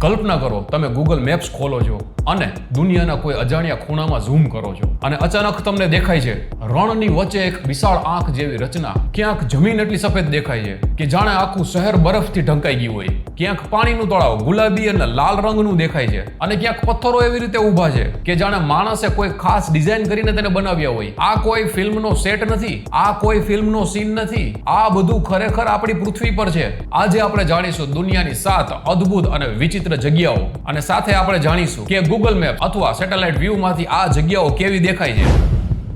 કલ્પના કરો તમે Google maps ખોલો છો અને દુનિયાના કોઈ અજાણ્યા ખૂણામાં ઝૂમ કરો છો અને અચાનક તમને દેખાય છે રણની વચ્ચે એક વિશાળ આંખ જેવી રચના. ક્યાંક જમીન એટલી સફેદ દેખાય છે કે જાણે આખું શહેર બરફથી ઢંકાઈ ગયું હોય. ક્યાંક પાણીનું તળાવ ગુલાબી અને લાલ રંગનું દેખાય છે અને ક્યાંક પથ્થરો એવી રીતે ઊભા છે કે જાણે માણસે કોઈ ખાસ ડિઝાઇન કરીને તેને બનાવ્યા હોય. આ કોઈ ફિલ્મનો સેટ નથી, આ કોઈ ફિલ્મનો સીન નથી, આ બધું ખરેખર આપણી પૃથ્વી પર છે. આજે આપણે જાણીશું દુનિયાની 7 અદ્ભુત અને વિચિત્ર જગ્યાઓ અને સાથે આપણે જાણીશું કે ગૂગલ મેપ અથવા સેટેલાઇટ વ્યૂ માંથી આ જગ્યાઓ કેવી દેખાય છે.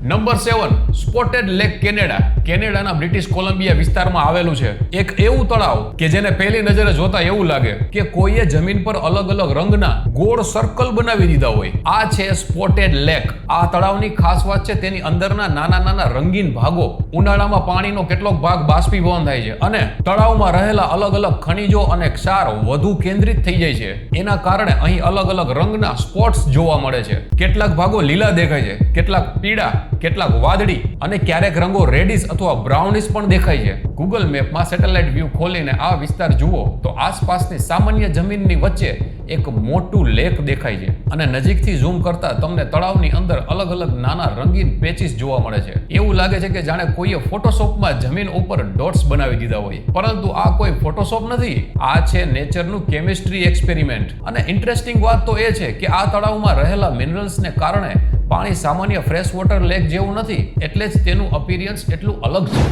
Number 7, spotted lake Canada. કેનેડાના બ્રિટિશ કોલંબિયા વિસ્તારમાં આવેલું છે એક એવું તળાવ કે જેને પહેલી નજરે જોતા એવું લાગે કે કોઈએ જમીન પર અલગ અલગ રંગના ગોળ સર્કલ બનાવી દીધા હોય. આ છે સ્પોટેડ લેક. આ તળાવની ખાસ વાત છે તેની અંદરના નાના નાના રંગીન ભાગો. ઉનાળામાં પાણીનો કેટલોક ભાગ બાષ્પીભવન થાય છે અને તળાવમાં રહેલા અલગ અલગ ખનિજો અને ક્ષાર વધુ કેન્દ્રિત થઈ જાય છે. એના કારણે અહીં અલગ અલગ રંગના સ્પોટ્સ જોવા મળે છે. કેટલાક ભાગો લીલા દેખાય છે, કેટલાક પીળા, કેટલાક વાદળી અને ક્યારેક રંગો રેડિશ અથવા બ્રાઉનિશ પણ દેખાય છે. ગૂગલ મેપમાં સેટેલાઇટ વ્યૂ ખોલીને આ વિસ્તાર જુઓ તો આસપાસની સામાન્ય જમીનની વચ્ચે એક મોટું લેક દેખાય છે અને નજીકથી ઝૂમ કરતા તમને તળાવની અંદર અલગ અલગ નાના રંગીન પેચીસ જોવા મળે છે. એવું લાગે છે કે જાણે કોઈએ ફોટોશોપમાં જમીન ઉપર ડોટ્સ બનાવી દીધા હોય. પરંતુ આ કોઈ ફોટોશોપ નથી, આ છે નેચરનું કેમિસ્ટ્રી એક્સપેરિમેન્ટ. અને ઇન્ટરેસ્ટિંગ વાત તો એ છે કે આ તળાવમાં રહેલા મિનરલ્સને કારણે પાણી સામાન્ય ફ્રેશ વોટર લેક જેવું નથી, એટલે જ તેનું અપિયરન્સ એટલું અલગ છે.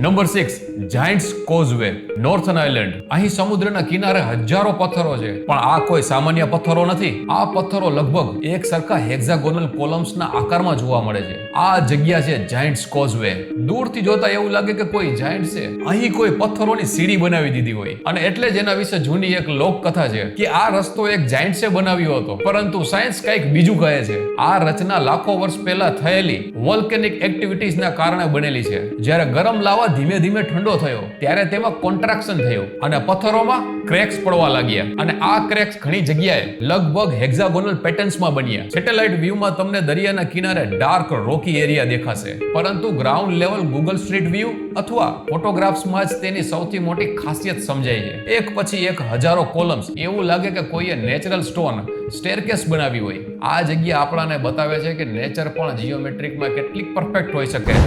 Number 6, Giants causeway, northern island. અહીં સમુદ્રના કિનારે હજારો પથ્થરો છે, પણ આ કોઈ સામાન્ય પથ્થરો નથી. આ પથ્થરો લગભગ એક સરખા હેક્ઝાગોનલ કોલમ્સના આકારમાં જોવા મળે છે. આ જગ્યા છે જાયન્ટ્સ કોઝવે. દૂરથી જોતા એવું લાગે કે કોઈ જાયન્ટ્સે અહીં કોઈ પથ્થરોની સીડી બનાવી દીધી હોય અને એટલે જ એના વિશે જૂની એક લોકકથા છે કે આ રસ્તો એક જાયન્ટ્સે બનાવ્યો હતો. પરંતુ સાયન્સ કંઈક બીજું કહે છે. આ રચના લાખો વર્ષ પહેલા થયેલી વોલ્કેનિક એક્ટિવિટીઝના કારણે બનેલી છે. જ્યારે ગરમ લાવા ધીમે ધીમે ઠંડો થયો ત્યારે તેમાં કોન્ટ્રાક્શન થયું અને પથ્થરોમાં ક્રેક્સ પડવા લાગ્યા અને આ ક્રેક્સ ઘણી જગ્યાએ લગભગ હેક્ઝાગોનલ પેટર્ન્સમાં બન્યા. સેટેલાઇટ વ્યૂમાં તમને દરિયાના કિનારે ડાર્ક રોકી એરિયા દેખાશે, પરંતુ ground level Google street view અથવા ફોટોગ્રાફ્સમાં જ તેની સૌથી મોટી ખાસિયત સમજાય છે. એક પછી એક હજારો કોલમ્સ. એવું લાગે કે કોઈએ નેચરલ સ્ટોન સ્ટેરકેસ બનાવી હોય. આ જગ્યા આપણાને બતાવે છે કે નેચર પણ જીઓમેટ્રિકમાં કેટલીક પરફેક્ટ હોઈ શકે.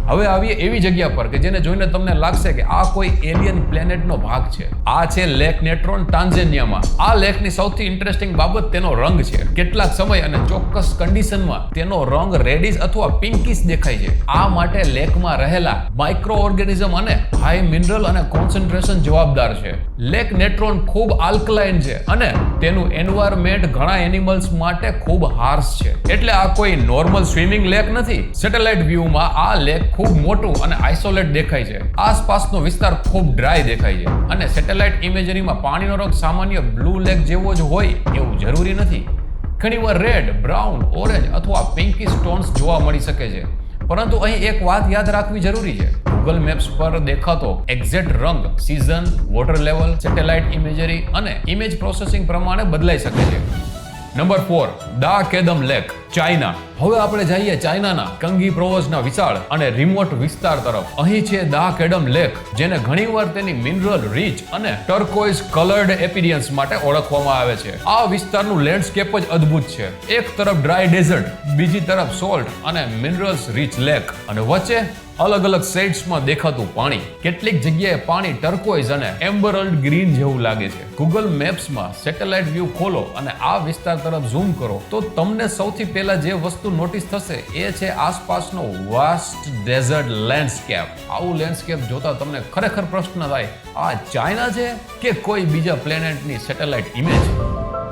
હવે આવીએ એવી જગ્યા પર કે જેને જોઈને તમને લાગશે કે આ કોઈ એલિયન પ્લેનેટનો ભાગ છે. આ છે લેક નેટ્રોન, ટાન્ઝેનિયામાં. આ લેકની સૌથી ઇન્ટરેસ્ટિંગ બાબત તેનો રંગ છે. કેટલાક સમય અને ચોક્કસ કન્ડિશનમાં તેનો રંગ રેડિશ અથવા પિંકિશ દેખાય છે. આ માટે લેકમાં રહેલા માઇક્રો ઓર્ગેનિઝમ અને હાઈ મિનરલ અને કોન્સન્ટ્રેશન જવાબદાર છે. લેક નેટ્રોન ખૂબ આલ્કલાઇન છે અને તેનું એન્વાયરમેન્ટ ઘણા એનિમલ્સ માટે ખૂબ હાર્શ છે. એટલે આ કોઈ નોર્મલ સ્વિમિંગ લેક નથી. સેટેલાઇટ વ્યૂમાં આ લેક ખૂબ મોટું અને આઇસોલેટ દેખાય છે. આસપાસનો વિસ્તાર ખૂબ ડ્રાય દેખાય છે અને સેટેલાઇટ ઇમેજરીમાં પાણીનો રંગ સામાન્ય બ્લુ લેક જેવો જ હોય એવું જરૂરી નથી. ઘણીવાર રેડ, બ્રાઉન, ઓરેન્જ અથવા પિંકી સ્ટોન્સ જોવા મળી શકે છે. પરંતુ અહીં એક વાત યાદ રાખવી જરૂરી છે. ગૂગલ મેપ્સ પર દેખાતો એક્ઝેક્ટ રંગ season, water level, satellite imagery અને ઇમેજ પ્રોસેસિંગ પ્રમાણે બદલાઈ શકે છે. નંબર 4, દા કેદમ લેક, ચાઇના. હવે આપણે જઈએ ચાઇનાના કંગી પ્રોવન્સના વિશાળ અને રિમોટ વિસ્તાર તરફ. અહીં છે દા કેડમ લેક, જેને ઘણીવાર તેની મિનરલ રીચ અને ટર્કોઇઝ કલર્ડ એપિરિયન્સ માટે ઓળખવામાં આવે છે. આ વિસ્તારનું લેન્ડસ્કેપ જ અદ્ભુત છે. એક તરફ ડ્રાય ડેઝર્ટ, બીજી તરફ સોલ્ટ અને મિનરલ્સ રીચ લેક અને વચ્ચે અલગ અલગ શેડ્સમાં દેખાતું પાણી. કેટલીક જગ્યાએ પાણી ટર્કોઇઝ અને એમ્બરલ્ડ ગ્રીન જેવું લાગે છે. ગૂગલ મેપ્સમાં સેટેલાઇટ વ્યૂ ખોલો અને આ વિસ્તાર તરફ ઝૂમ કરો તો તમને સૌથી પહેલા જે વસ્તુ નોટિસ થશે એ છે આસપાસનો વાસ્ટ ડેઝર્ટ લેન્ડસ્કેપ. આવું લેન્ડસ્કેપ જોતા તમને ખરેખર પ્રશ્ન થાય, આ ચાઇના છે કે કોઈ બીજા પ્લેનેટની satellite image?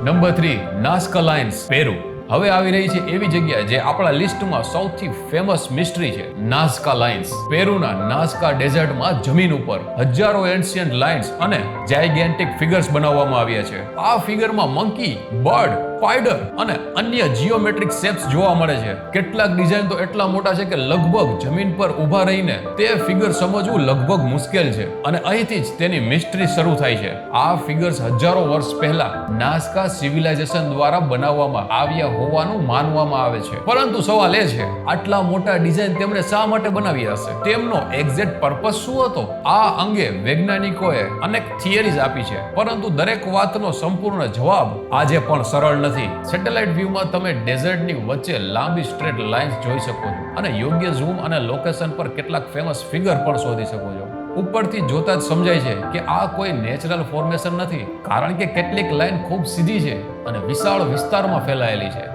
Number 3, Nazca lines, Peru. હવે આવી રહી છે એવી જગ્યા જે આપણા લિસ્ટમાં સૌથી ફેમસ મિસ્ટ્રી છે, નાઝકા લાઇન્સ. પેરુના નાઝકા ડેઝર્ટમાં જમીન ઉપર હજારો એન્શિયન્ટ લાઇન્સ અને જાયગેન્ટિક ફિગર્સ બનાવવામાં આવ્યા છે. આ ફિગરમાં મંકી, બર્ડ, સ્પાઈડર અને અન્ય જીઓમેટ્રિક શેપ્સ જોવા મળે છે. કેટલાક ડિઝાઇન તો એટલા મોટા છે કે લગભગ જમીન પર ઊભા રહીને તે ફિગર સમજવું લગભગ મુશ્કેલ છે અને અહીંથી જ તેની મિસ્ટ્રી શરૂ થાય છે. આ ફિગર્સ હજારો વર્ષ પહેલા નાઝકા સિવિલાઇઝેશન દ્વારા બનાવવામાં આવ્યા હોવાનું માનવામાં આવે છે. પરંતુ સવાલ એ છે, આટલા મોટા ડિઝાઇન તેમણે શા માટે બનાવી હશે? તેમનો એક્ઝેક્ટ પર્પસ શું હતો? આ અંગે વૈજ્ઞાનિકોએ અનેક થિયરીઝ આપી છે, પરંતુ દરેક વાતનો સંપૂર્ણ જવાબ આજે પણ સરળ નથી. સેટેલાઇટ વ્યૂમાં તમે ડેઝર્ટની વચ્ચે લાંબી સ્ટ્રેટ લાઇન્સ જોઈ શકો છો અને યોગ્ય ઝૂમ અને લોકેશન પર કેટલાક ફેમસ ફિગર પણ શોધી શકો છો. ઉપરથી જોતા જ સમજાય છે કે આ કોઈ નેચરલ ફોર્મેશન નથી, કારણ કે કેટલીક લાઇન ખૂબ સીધી છે અને વિશાળ વિસ્તારમાં ફેલાયેલી છે.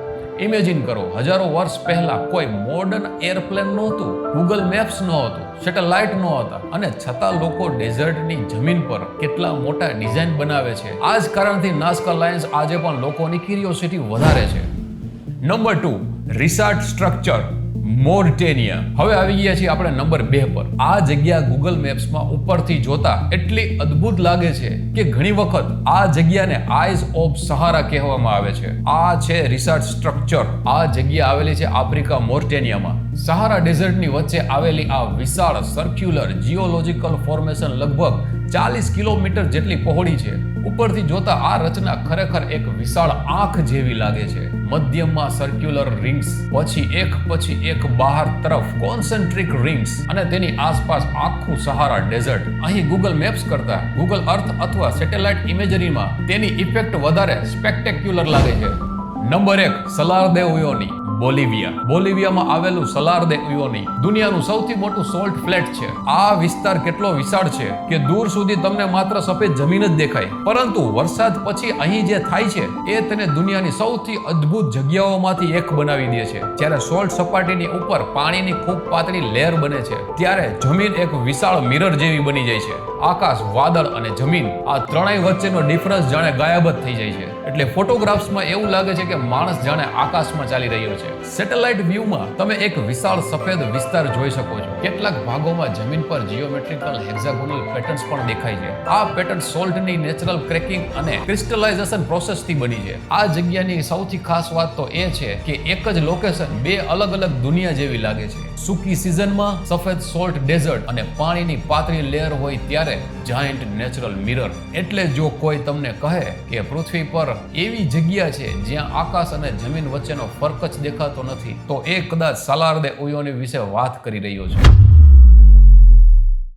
ઇમેજિન કરો, હજારો વર્ષ પહેલા કોઈ મોડર્ન એરપ્લેન નહોતું, ગૂગલ મેપ્સ નહોતું, સેટેલાઇટ નહોતા, અને છતાં લોકો ડેઝર્ટની જમીન પર કેટલા મોટા ડિઝાઇન બનાવે છે. આ જ કારણથી નાઝકા લાઇન્સ આજે પણ લોકોની ક્યુરિયોસિટી વધારે છે. Number 2, Richat structure, Mauritania. હવે આવી ગયા છીએ આપણે નંબર 2 પર. આ જગ્યા ગૂગલ મેપ્સમાં ઉપરથી જોતા એટલી અદ્ભુત લાગે છે કે ઘણી વખત આ જગ્યાને આઈઝ ઓફ સહારા કહેવામાં આવે છે. આ છે રિસાર્ટ સ્ટ્રક્ચર. આ જગ્યા આવેલી છે આફ્રિકા મોર્ટેનિયામાં. સહારા ડેઝર્ટની વચ્ચે આવેલી આ વિશાળ સર્ક્યુલર જીઓલોજીકલ ફોર્મેશન લગભગ 40 કિલોમીટર જેટલી પહોળી છે. ઉપરથી જોતા આ રચના ખરેખર એક વિશાળ આંખ જેવી લાગે છે. મધ્યમાં સર્ક્યુલર રિંગ્સ, પછી એક બહાર તરફ કોન્સેન્ટ્રિક રિંગ્સ, અને તેની આસપાસ આખું સહારા ડેઝર્ટ. અહીં ગૂગલ મેપ્સ કરતા ગૂગલ અર્થ અથવા સેટેલાઇટ ઇમેજરીમાં તેની ઇફેક્ટ વધારે સ્પેક્ટેક્યુલર લાગે છે. નંબર 1, સલાર દે ઉયોની, બોલિવિયા. બોલિવિયામાં આવેલું સલાર દે ઉયોની દુનિયાનું સૌથી મોટું સોલ્ટ ફ્લેટ છે. આ વિસ્તાર કેટલો વિશાળ છે કે દૂર સુધી તમને માત્ર સફેદ જમીન જ દેખાય, પરંતુ વરસાદ પછી અહીં જે થાય છે એ તેને દુનિયાની સૌથી અદ્ભુત જગ્યાઓમાંથી એક બનાવી દે છે. જ્યારે સોલ્ટ સપાટીની ઉપર પાણીની ખૂબ પાતળી લેયર બને છે, ત્યારે જમીન એક વિશાળ મિરર જેવી બની જાય છે. આકાશ, વાદળ અને જમીન, આ ત્રણેય વચ્ચેનો ડિફરન્સ જાણે ગાયબ જ થઈ જાય છે. એટલે ફોટોગ્રાફ્સમાં એવું લાગે છે કે માણસ જાણે આકાશમાં ચાલી રહ્યો છે. સેટેલાઇટ વ્યૂમાં તમે એક વિશાળ સફેદ વિસ્તાર જોઈ શકો છો. કેટલાક ભાગોમાં જમીન પર જીઓમેટ્રિકલ હેક્ઝાગોનલ પેટર્ન્સ પણ દેખાય છે. આ પેટર્ન સોલ્ટની નેચરલ ક્રેકિંગ અને ક્રિસ્ટલાઇઝેશન પ્રોસેસથી બની છે. આ જગ્યાની સૌથી ખાસ વાત તો એ છે કે એક જ લોકેશન બે અલગ અલગ દુનિયા જેવી લાગે છે. સૂકી સિઝનમાં સફેદ સોલ્ટ ડેઝર્ટ અને પાણીની પાતળી લેયર હોય ત્યારે જાયન્ટ નેચરલ મિરર. એટલે જો કોઈ તમને કહે કે પૃથ્વી પર એવી જગ્યા છે જ્યાં આકાશ અને જમીન વચ્ચેનો ફરક જ દેખાતો નથી, તો એ કદાચ સલાર દે ઉયોની વિશે વાત કરી રહ્યો છે.